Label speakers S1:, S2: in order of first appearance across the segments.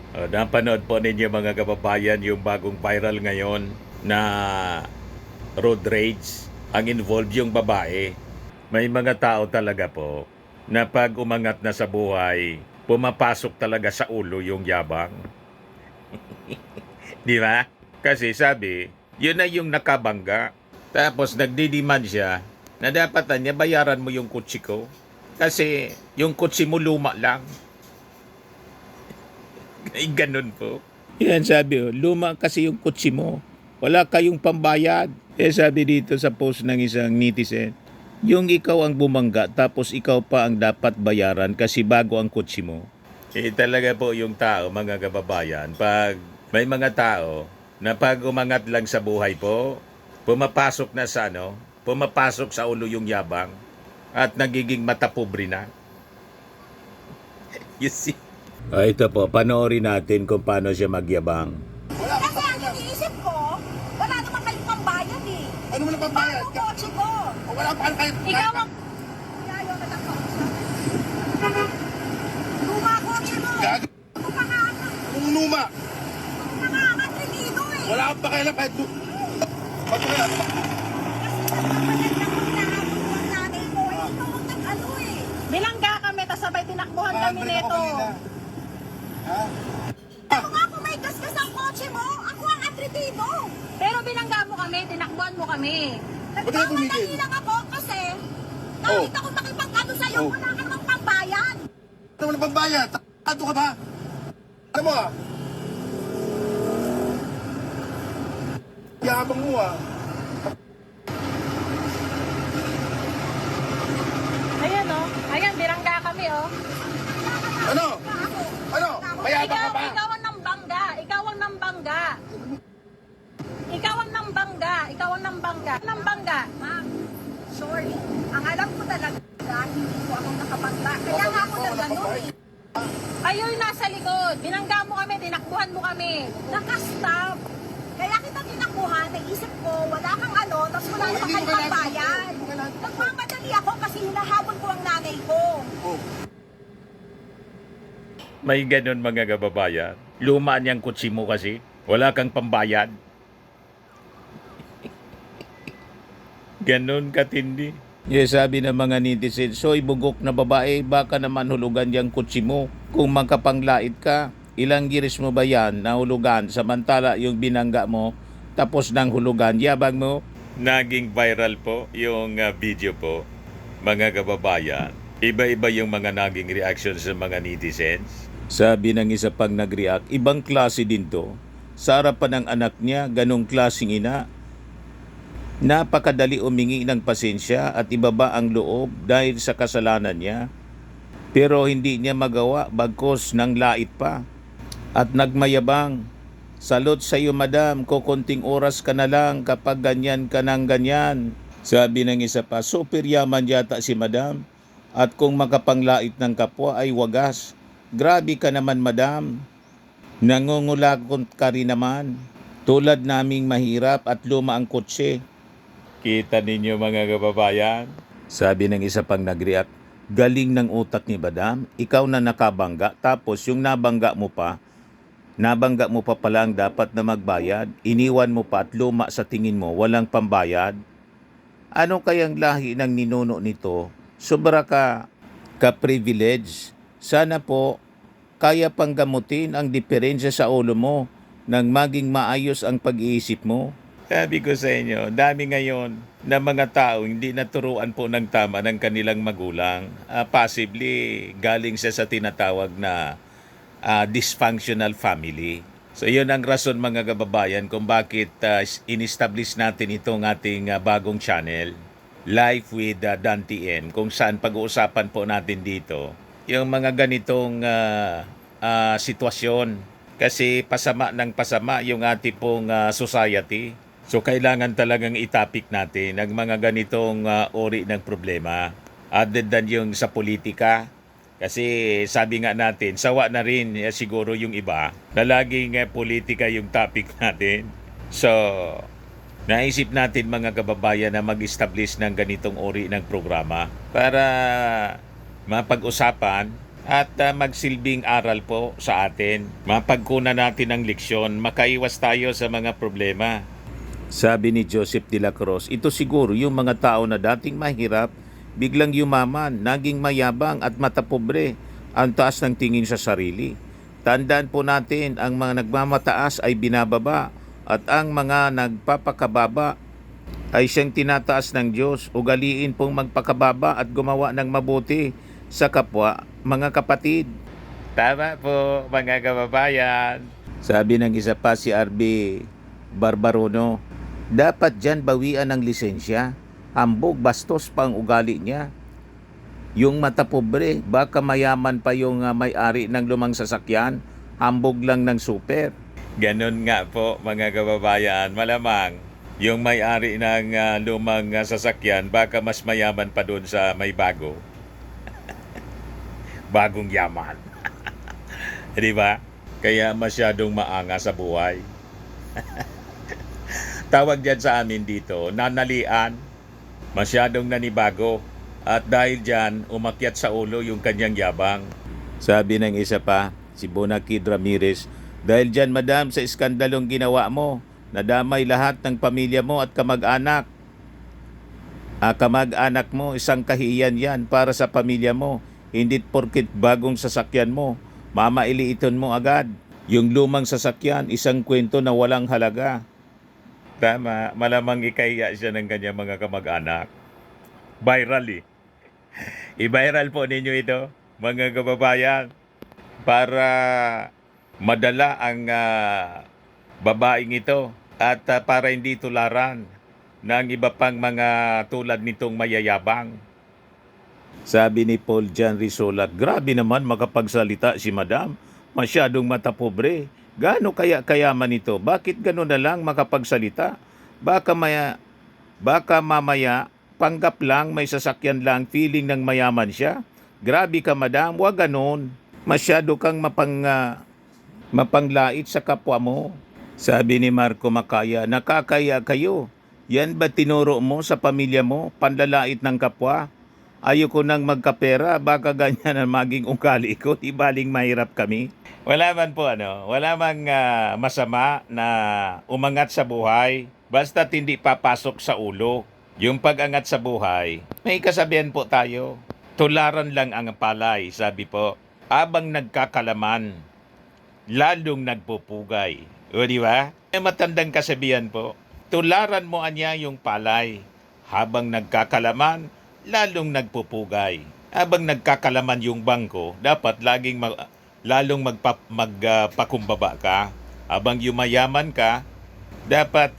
S1: Napanood po ninyo mga kababayan yung bagong viral ngayon na road rage. Ang involved yung babae. May mga tao talaga po na pag umangat na sa buhay, pumapasok talaga sa ulo yung yabang. Di ba? Kasi sabi, yun na yung nakabangga. Tapos nagdidemand siya na dapat niya bayaran mo yung kutsi ko. Kasi yung kutsi mo luma lang. Ay, ganun po. Yan sabi, luma kasi yung kutsi mo. Wala kayong pambayad. Sabi dito sa post ng isang netizen, yung ikaw ang bumangga tapos ikaw pa ang dapat bayaran kasi bago ang kutsi mo. Talaga po yung tao, mga kababayan, pag may mga tao na pag umangat lang sa buhay po, pumapasok na sa pumapasok sa ulo yung yabang at nagiging matapobre na. You see? Ito po, panoorin natin kung paano siya magyabang.
S2: Kasi ang iniisip ko, wala naman kayong pambayad eh.
S3: Ano mo na pambayad?
S2: Bago kotse ko.
S3: O wala pa kayo.
S2: Ikaw ang... Ayaw na lang luma kotse mo.
S3: Gago.
S2: Ano pa nga?
S3: Anong luma?
S2: Ano pa nga? Matrilido eh.
S3: Wala kang pakialam kahit ba't mo yan?
S2: Bilangga kami, tas sabay tinakbuhan kami nito.
S3: Ha?
S2: Ako nga kung may gasgas ang kotse mo, ako ang atritido. Pero bilangga mo kami, tinakbuhan mo kami.
S3: Ba't ka tumigil?
S2: Nagmamadali lang ako kasi nakita ko makipagkano sa'yo,
S3: Oh.
S2: wala ka namang pambayan.
S3: Ano mo na pambayad? Tato ka ba? Ano mo ah? Yabang mo ah.
S2: Ayan o, ayan, bilangga kami o.
S3: Ano? Ano? Mayabang ka ba?
S2: Ikaw ang nambangga, ikaw ang nambangga. Ikaw ang nambangga, ikaw ang nambangga. Nambangga. Ma'am, sorry. Ang alam ko talaga, hindi ko ako nakabangga. Kaya nga ako nagganon eh. Kayo'y nasa likod. Binangga mo kami, tinakbuhan mo kami. Nakastab. Kaya kita tinakbuhan, naisip ko, wala kang tapos wala
S3: Oh,
S2: naman
S3: hindi
S2: kayong
S3: mo kailangan
S2: pambayan.
S3: hindi mo kailangan
S2: Nagmamadali ako kasi hinahabol ko ang nanay ko.
S3: Oh.
S1: May ganun mga kababayan. Luma niyang kutsi mo kasi. Wala kang pambayad. Ganun katindi. Yes, sabi ng mga netizen, so ibugok na babae, baka naman hulugan yung kutsi mo. Kung magkapanglait ka, ilang years mo ba yan na hulugan? Samantala yung binangga mo, tapos ng hulugan, yabang mo. Naging viral po yung video po, mga kababayan. Iba-iba yung mga naging reaction sa mga netizens. Sabi ng isa pang nag-react, ibang klase din to. Sa harapan ng anak niya, ganong klaseng ina. Napakadali umingi ng pasensya at ibaba ang loob dahil sa kasalanan niya. Pero hindi niya magawa bagkos ng lait pa. At nagmayabang, salot sa iyo madam, kukunting oras ka na lang kapag ganyan ka ng ganyan. Sabi ng isa pa, super yaman yata si madam. At kung makapanglait ng kapwa ay wagas. Grabe ka naman madam. Nangungulakot ka rin naman. Tulad naming mahirap at luma ang kotse. Kita ninyo mga kababayan? Sabi ng isa pang nag-react, galing ng utak ni madam, ikaw na nakabangga, tapos yung nabangga mo pa pala ang dapat na magbayad, iniwan mo pa at luma sa tingin mo, walang pambayad. Ano kayang lahi ng ninuno nito? Sobra ka-privilege. Sana po, kaya pang gamutin ang diferensya sa ulo mo nang maging maayos ang pag-iisip mo. Sabi ko sa inyo, dami ngayon na mga tao hindi naturuan po ng tama ng kanilang magulang. Possibly galing siya sa tinatawag na dysfunctional family. So yun ang rason mga kababayan kung bakit in-establish natin itong ating bagong channel, Life with Dante M, kung saan pag-uusapan po natin dito yung mga ganitong sitwasyon. Kasi pasama ng pasama yung ating pong society. So kailangan talagang itapik natin ang mga ganitong uri ng problema. Other than yung sa politika. Kasi sabi nga natin, sawa na rin siguro yung iba na laging politika yung topic natin. So, naisip natin mga kababayan na mag-establish ng ganitong uri ng programa para mapag-usapan at magsilbing aral po sa atin. Mapagkunan natin ang leksyon, makaiwas tayo sa mga problema. Sabi ni Joseph de la Cruz, ito siguro yung mga tao na dating mahirap, biglang yumaman, naging mayabang at matapobre, ang taas ng tingin sa sarili. Tandaan po natin, ang mga nagmamataas ay binababa at ang mga nagpapakababa ay siyang tinataas ng Diyos. Ugaliin pong magpakababa at gumawa ng mabuti sa kapwa, mga kapatid. Tama po, mga kababayan. Sabi ng isa pa si RB Barbarono, dapat dyan bawian ng lisensya. Hambog, bastos pa ang ugali niya. Yung matapobre, baka mayaman pa yung may-ari ng lumang sasakyan, hambog lang ng super. Ganon nga po, mga kababayan, malamang yung may-ari ng lumang sasakyan, baka mas mayaman pa doon sa may bago. Bagong yaman. Di ba? Kaya masyadong maanga sa buhay. Tawag dyan sa amin dito, nanalian, masyadong nanibago. At dahil dyan, umakyat sa ulo yung kanyang yabang. Sabi ng isa pa, si Bonakid Ramirez, dahil dyan madam sa iskandalong ginawa mo, nadamay lahat ng pamilya mo at kamag-anak. Kamag-anak mo, isang kahiyan yan para sa pamilya mo. Hindi porkit bagong sasakyan mo, mamailiiton mo agad. Yung lumang sasakyan, isang kwento na walang halaga. Tama, malamang ikahiya siya ng kanyang mga kamag-anak. Viral eh. I-viral po ninyo ito, mga kababayan, para madala ang babaeng ito at para hindi tularan ng iba pang mga tulad nitong mayayabang. Sabi ni Paul Jan Risolat, grabe naman makapagsalita si madam, masyadong matapobre. Gaano kaya kayaman ito? Bakit gano'n na lang makapagsalita? Baka mamaya, panggap lang, may sasakyan lang, feeling ng mayaman siya. Grabe ka madam, wag gano'n. Masyado kang mapanglait sa kapwa mo. Sabi ni Marco Macaya, nakakaya kayo. Yan ba tinuro mo sa pamilya mo? Panlalait ng kapwa? Ayoko nang magkapera, baka ganyan ang maging ugali ko, di baling mahirap kami. Wala man po wala mang masama na umangat sa buhay, basta't hindi papasok sa ulo. Yung pag-angat sa buhay, may kasabihan po tayo, tularan lang ang palay, sabi po, abang nagkakalaman, lalong nagpupugay. O di ba? May matandang kasabihan po, tularan mo anya yung palay, habang nagkakalaman, lalong nagpupugay. Habang nagkakalaman yung bangko, dapat laging lalong magpakumbaba ka. Habang yumayaman ka, dapat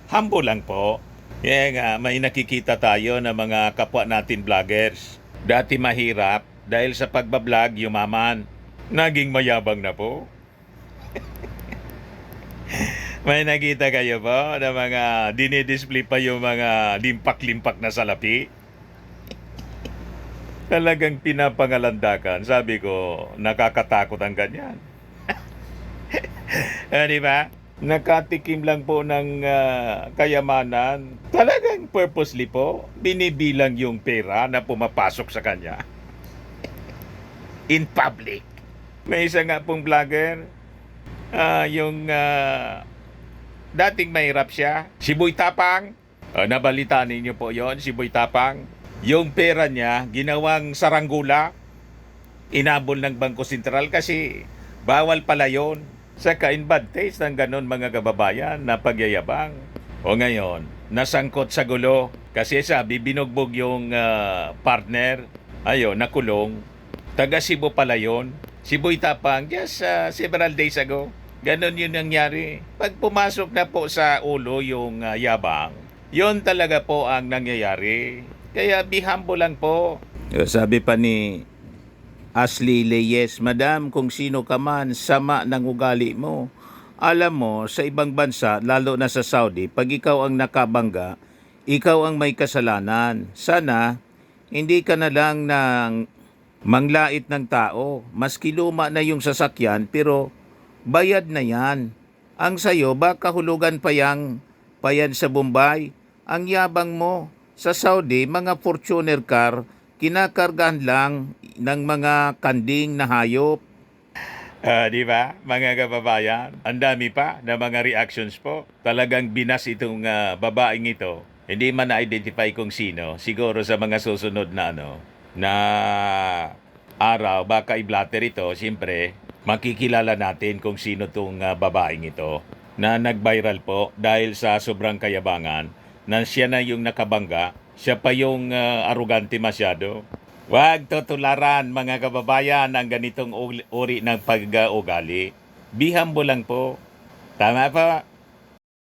S1: humble lang po. Kaya nga, may nakikita tayo na mga kapwa natin vloggers. Dati mahirap, dahil sa pagbablog, yumaman. Naging mayabang na po. May nakita kayo po na mga dinidisplay pa yung mga limpak-limpak na salapi? Talagang pinapangalandakan. Sabi ko, nakakatakot ang ganyan. Di ba? Nakatikim lang po ng kayamanan. Talagang purposely po, binibilang yung pera na pumapasok sa kanya. In public. May isa nga pong vlogger, yung dating mahirap siya, si Boy Tapang. Nabalitaan ninyo po yon, si Boy Tapang. Yung pera niya, ginawang saranggula, inabol ng Bangko Sentral kasi bawal pala yon. Saka in bad taste ng ganon mga kababayan na pagyayabang. O ngayon, nasangkot sa gulo kasi sabi binugbog yung partner, nakulong. Taga Cebu pala yon. Si Boy Tapang, just several days ago. Ganon yun nangyari. Pag pumasok na po sa ulo yung yabang, yun talaga po ang nangyayari. Kaya be humble lang po. Sabi pa ni Ashley Leyes, madam, kung sino ka man, sama ng ugali mo. Alam mo, sa ibang bansa, lalo na sa Saudi, pag ikaw ang nakabangga, ikaw ang may kasalanan. Sana, hindi ka na lang ng manglait ng tao. Maski luma na yung sasakyan, pero bayad na yan. Ang sayo, baka hulugan pa yan sa Bombay. Ang yabang mo, sa Saudi, mga Fortuner car, kinakargahan lang ng mga kanding na hayop. Di ba, mga kababayan? Ang dami pa na mga reactions po. Talagang binas itong babaeng ito. Hindi man na-identify kung sino. Siguro sa mga susunod na na araw, baka i-blatter ito. Siyempre, makikilala natin kung sino tong babaeng ito na nag-viral po dahil sa sobrang kayabangan na siya na yung nakabangga. Siya pa yung arugante masyado. Huwag tutularan mga kababayan ang ganitong uri ng pag-uugali. Be humble lang po. Tama pa?